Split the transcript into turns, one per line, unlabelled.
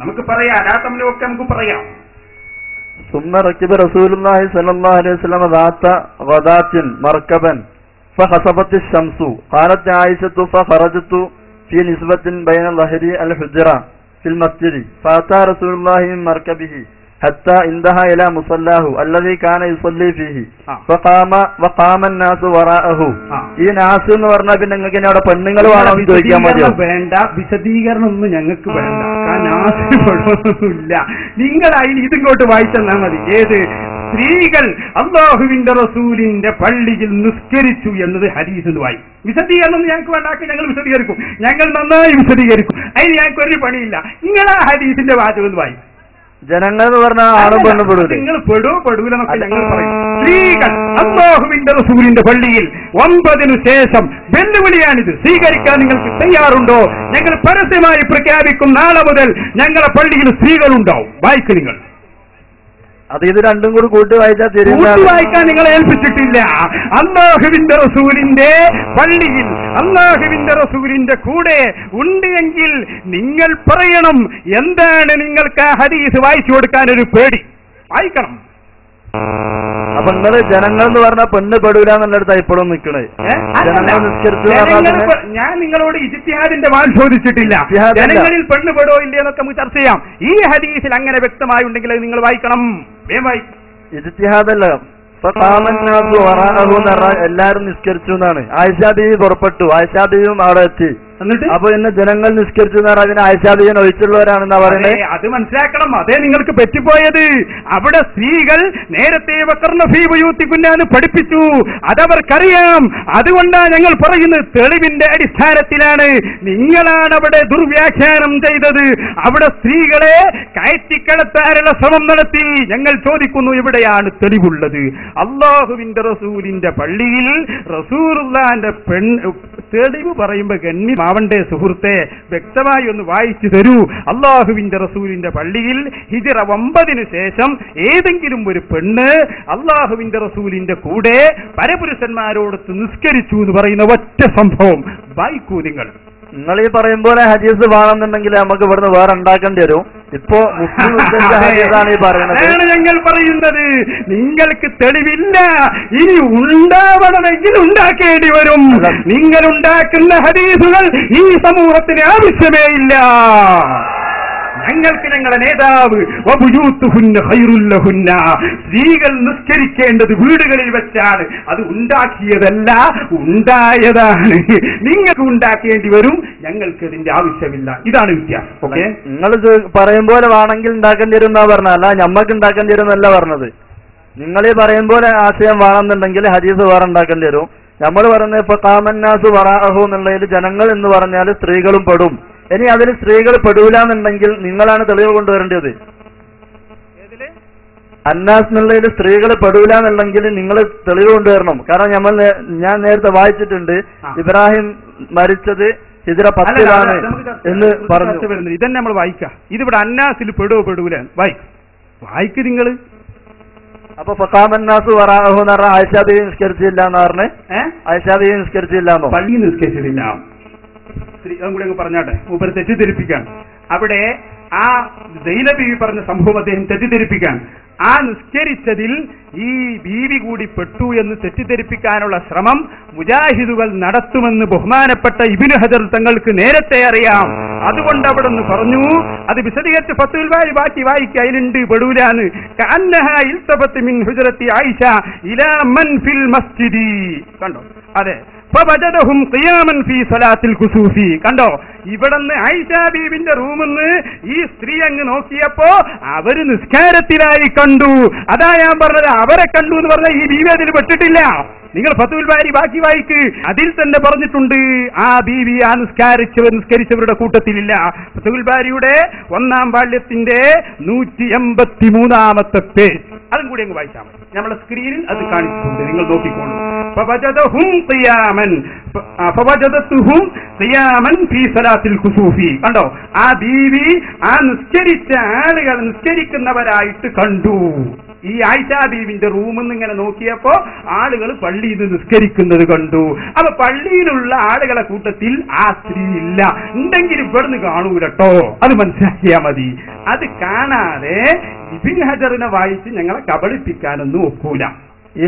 നമുക്ക് പറയാം, രാത്തമ്മിലൊക്കെ നമുക്ക് പറയാം.
ثم ركب رسول الله صلى الله عليه وسلم ذات غداة مركبا فخسفت الشمس قالت عائشة فخرجت في نسبة بين ظهري الحجرة في المسجد فأتى رسول الله من مركبه حتى انتهى إلى مصلاه الذي كان يصلي فيه وقام الناس وراءه. ഈ നാസ് എന്ന് പറഞ്ഞാൽ പിന്നെ നിങ്ങൾക്ക് ഇനി അവിടെ പെണ്ണുങ്ങൾ വേണമെന്ന് ചോദിക്കാൻ മതിയോ?
വേണ്ട, വിശദീകരണം ഒന്നും ഞങ്ങൾക്ക് വേണ്ട. നാസില്ല, നിങ്ങൾ അതിന് ഇതിങ്ങോട്ട് വായിച്ചെന്നാൽ മതി. ഏത് സ്ത്രീകൾ അല്ലാഹുവിന്റെ റസൂലിന്റെ പള്ളിയിൽ നിസ്കരിച്ചു എന്നത് ഹദീസ് വായി. വിശദീകരണം ഞങ്ങൾക്ക് വേണ്ടാക്കി ഞങ്ങൾ വിശദീകരിക്കും, ഞങ്ങൾ നന്നായി വിശദീകരിക്കും. അതിന് ഞങ്ങൾക്ക് ഒരു പണിയില്ല. നിങ്ങൾ ആ ഹദീസിന്റെ വാചകം വായി.
ജനങ്ങൾ എന്ന് പറഞ്ഞാൽ ആളും പെണ്ണും പെടൂല,
നിങ്ങൾ പെടൂലെന്നൊക്കെ ഞങ്ങൾ പറയും. സ്ത്രീകൾ അല്ലാഹുവിന്റെ റസൂലിന്റെ പള്ളിയിൽ 9 ശേഷം വെല്ലുവിളിയാണിത്. സ്വീകരിക്കാൻ നിങ്ങൾക്ക് തയ്യാറുണ്ടോ? ഞങ്ങൾ പരസ്യമായി പ്രഖ്യാപിക്കും, നാളെ മുതൽ ഞങ്ങളുടെ പള്ളിയിൽ സ്ത്രീകളുണ്ടാവും. വായിക്കും നിങ്ങൾ.
അത് ഇത് രണ്ടും കൂടി കൂട്ടി
വായിക്കാൻ നിങ്ങളെ ഏൽപ്പിച്ചിട്ടില്ല. അല്ലാഹുവിന്റെ റസൂലിന്റെ പള്ളിയിൽ അല്ലാഹുവിന്റെ റസൂലിന്റെ കൂടെ ഉണ്ട് എങ്കിൽ നിങ്ങൾ പറയണം. എന്താണ് നിങ്ങൾക്ക് ആ ഹദീസ് വായിച്ചു കൊടുക്കാൻ ഒരു പേടി? വായിക്കണം.
അപ്പൊ നിങ്ങള് ജനങ്ങൾ എന്ന് പറഞ്ഞാൽ പെണ്ണ് പെടൂല എന്നുള്ളടുത്ത് ഇപ്പോഴും നിൽക്കണേ.
ഞാൻ നിങ്ങളോട് ഇജ്തിഹാദിന്റെ വാൽ ചോദിച്ചിട്ടില്ല. ജനങ്ങളിൽ പെണ്ണ് പെടോ ഇല്ലേ എന്നൊക്കെ നമുക്ക് ചർച്ച ചെയ്യാം. ഈ ഹദീസിൽ അങ്ങനെ വ്യക്തമായി ഉണ്ടെങ്കിൽ നിങ്ങൾ വായിക്കണം.
ഇജ്തിഹാദല്ല, എല്ലാരും നിസ്കരിച്ചു എന്നാണ്. ആയിഷാ ബീവി പുറപ്പെട്ടു, ആയിഷാ ബീവിയും അവിടെ എത്തി. എന്നിട്ട് അപ്പൊ ഇന്ന് ജനങ്ങൾ നിസ്കരിച്ചു എന്ന് പറഞ്ഞാൽ അതിന് ആയിഷാ ബീവിനെ ഒഴിച്ചുള്ളവരാണെന്നാ പറയുന്നത്.
അത് മനസ്സിലാക്കണം. അതേ നിങ്ങൾക്ക് പറ്റിപ്പോയത്. അവിടെ സ്ത്രീകൾ നേരത്തെ വക്കർണഫീബുയൂത്തിക്കുന്നാന്ന് പഠിപ്പിച്ചു, അതവർക്കറിയാം. അതുകൊണ്ടാണ് ഞങ്ങൾ പറയുന്നത്, തെളിവിന്റെ അടിസ്ഥാനത്തിലാണ്. നിങ്ങളാണ് അവിടെ ദുർവ്യാഖ്യാനം ചെയ്തത്. അവിടെ സ്ത്രീകളെ കയറ്റിക്കടത്താനുള്ള ശ്രമം നടത്തി. ഞങ്ങൾ ചോദിക്കുന്നു, എവിടെയാണ് തെളിവുള്ളത്? അല്ലാഹുവിന്റെ റസൂലിന്റെ പള്ളിയിൽ റസൂലുള്ളാഹിന്റെ തെളിവ് പറയുമ്പോ ഗണ്യമാവണ്ടേ സുഹൃത്തെ? വ്യക്തമായി ഒന്ന് വായിച്ചു തരൂ. അല്ലാഹുവിന്റെ റസൂലിന്റെ പള്ളിയിൽ ഹിജ്റ 9 ശേഷം ഏതെങ്കിലും ഒരു പെണ്ണ് അല്ലാഹുവിന്റെ റസൂലിന്റെ കൂടെ പരപുരുഷന്മാരോടൊത്ത് നിസ്കരിച്ചു എന്ന് പറയുന്ന ഒറ്റ സംഭവം വായിക്കൂ നിങ്ങൾ.
നിങ്ങൾ ഈ പറയും പോലെ ഹദീസ് വേണമെന്നുണ്ടെങ്കിൽ നമുക്ക് ഇവിടുന്ന് വേറെ ഉണ്ടാക്കേണ്ടി വരും. ഇപ്പോ മുസ്ലിം ഹദീസാണ് ഈ പറയുന്നത്.
ഞങ്ങൾ പറയുന്നത് നിങ്ങൾക്ക് തെളിവില്ല. ഇനി ഉണ്ടാവണമെങ്കിൽ ഉണ്ടാക്കേണ്ടി വരും. നിങ്ങൾ ഉണ്ടാക്കുന്ന ഹദീസുകൾ ഈ സമൂഹത്തിന് ആവശ്യമേ ഇല്ല. ഞങ്ങൾക്ക് ഞങ്ങളുടെ നേതാവ് സ്ത്രീകൾ നിസ്കരിക്കേണ്ടത് വീടുകളിൽ വെച്ചാണ്. അത് ഉണ്ടാക്കിയതല്ല, ഉണ്ടായതാണ്. നിങ്ങൾക്ക് ഉണ്ടാക്കേണ്ടി വരും, ഞങ്ങൾക്ക് ഇതിന്റെ ആവശ്യമില്ല. ഇതാണ് വ്യത്യാസം. ഓക്കെ,
നിങ്ങൾ പറയും പോലെ വേണമെങ്കിൽ ഉണ്ടാക്കേണ്ടി വരും എന്നാ പറഞ്ഞല്ല, ഞമ്മക്ക് ഉണ്ടാക്കേണ്ടി വരും എന്നല്ല പറഞ്ഞത്. നിങ്ങൾ ഈ പറയും പോലെ ആശയം വേണമെന്നുണ്ടെങ്കിൽ ഹദീസ് വേറെ ഉണ്ടാക്കേണ്ടി വരും. നമ്മൾ പറയുന്നത് ഇപ്പൊ കാമന്നാസ് വറാഹു എന്നുള്ളതിൽ ജനങ്ങൾ എന്ന് പറഞ്ഞാൽ സ്ത്രീകളും പെടും. ഇനി അതിൽ സ്ത്രീകൾ പെടൂല എന്നുണ്ടെങ്കിൽ നിങ്ങളാണ് തെളിവ് കൊണ്ടുവരേണ്ടത്. അന്നാസ് എന്നുള്ളതിൽ സ്ത്രീകൾ പെടൂല എന്നുണ്ടെങ്കിൽ നിങ്ങൾ തെളിവ് കൊണ്ടുവരണം. കാരണം ഞാൻ നേരത്തെ വായിച്ചിട്ടുണ്ട്, ഇബ്രാഹിം മരിച്ചത് ഹിജ്റ 10 എന്ന് പറഞ്ഞു.
ഇതന്നെ നമ്മൾ വായിക്കാം. ഇതിവിടെ അന്നാസിൽ പെടൂല വായിക്ക് നിങ്ങൾ.
അപ്പൊ ഫഖാമന്നാസ് വറാഹു എന്ന് പറഞ്ഞാൽ ആയിഷാ ബീവി നിസ്കരിച്ചില്ല എന്ന് പറഞ്ഞ് ആയിഷാ ബീവി നിസ്കരിച്ചില്ലാന്നോ?
പള്ളി നിസ്കരിച്ചിട്ടില്ല. കൂടെ അങ്ങ് പറഞ്ഞാട്ടെ, മൂപ്പര് തെറ്റിദ്ധരിപ്പിക്കാൻ. അവിടെ ആ സൈനബ ബീവി പറഞ്ഞ സംഭവം അദ്ദേഹം തെറ്റിദ്ധരിപ്പിക്കാൻ, ആ നിസ്കരിച്ചതിൽ ഈ ബീവി കൂടി പെട്ടു എന്ന് തെറ്റിദ്ധരിപ്പിക്കാനുള്ള ശ്രമം മുജാഹിദുകൾ നടത്തുമെന്ന് ബഹുമാനപ്പെട്ട ഇബ്നു ഹജർ തങ്ങൾക്ക് നേരത്തെ അറിയാം. അതുകൊണ്ട് അവിടെ നിന്ന് പറഞ്ഞു, അത് വിശദീകരിച്ച് ഫത്ഹുൽ ബാരി ബാക്കി വായിക്കുക. അതിലുണ്ട് പെടൂലാന്ന്. കഅന്നഹാ ഇൽതഫത്ത് മിൻ ഹുജ്റത്തി ആയിഷ ഇലാ മൻ ഫിൽ മസ്ജിദി. കണ്ടോ? അതെ, ഫവജദഹും ഖിയാമൻ ഫീ സ്വലാത്തിൽ ഖുസൂഫി. കണ്ടോ? ഇവിടുന്ന് ആയിഷാ ബീവിന്റെ റൂമിന്ന് ഈ സ്ത്രീ അങ്ങ് നോക്കിയപ്പോ അവര് നിസ്കാരത്തിലായി കണ്ടു. അതാ ഞാൻ പറഞ്ഞത്, അവരെ കണ്ടു എന്ന് പറഞ്ഞാൽ ഈ ബീവി അതിൽ പെട്ടിട്ടില്ല. നിങ്ങൾ ഫത്ഹുൽ ബാരി ബാക്കി വായിക്ക്, അതിൽ തന്നെ പറഞ്ഞിട്ടുണ്ട് ആ ബീവി ആ നിസ്കരിച്ചവരുടെ കൂട്ടത്തിലില്ല. ഫത്ഹുൽ ബാരിയുടെ 1-ാം വാള്യത്തിന്റെ 183-ാമത്തെ പേജ്, അതും കൂടി അങ്ങ് വായിച്ചാൽ മതി. നമ്മളെ സ്ക്രീനിൽ അത് കാണിച്ചിട്ടുണ്ട്, നിങ്ങൾ നോക്കിക്കോളൂ. കണ്ടോ? ആ ബീവി ആ നിസ്കരിച്ച ആളുകൾ നിസ്കരിക്കുന്നവരായിട്ട് കണ്ടു. ഈ ആയിഷാ ബീവിന്റെ റൂമിൽ നിന്ന് ഇങ്ങനെ നോക്കിയപ്പോ ആളുകൾ പള്ളിയിൽ നിന്ന് നിസ്കരിക്കുന്നത് കണ്ടു. അപ്പൊ പള്ളിയിലുള്ള ആളുകളെ കൂട്ടത്തിൽ ആ സ്ത്രീ ഇല്ല. ഉണ്ടെങ്കിൽ ഇവിടുന്ന് കാണൂലട്ടോ, അത് മനസ്സിലാക്കിയാ മതി. അത് കാണാതെ ഇബ്നു ഹജറിനെ വായിച്ച് ഞങ്ങളെ കബളിപ്പിക്കാനൊന്നും ഒക്കൂല.
ഈ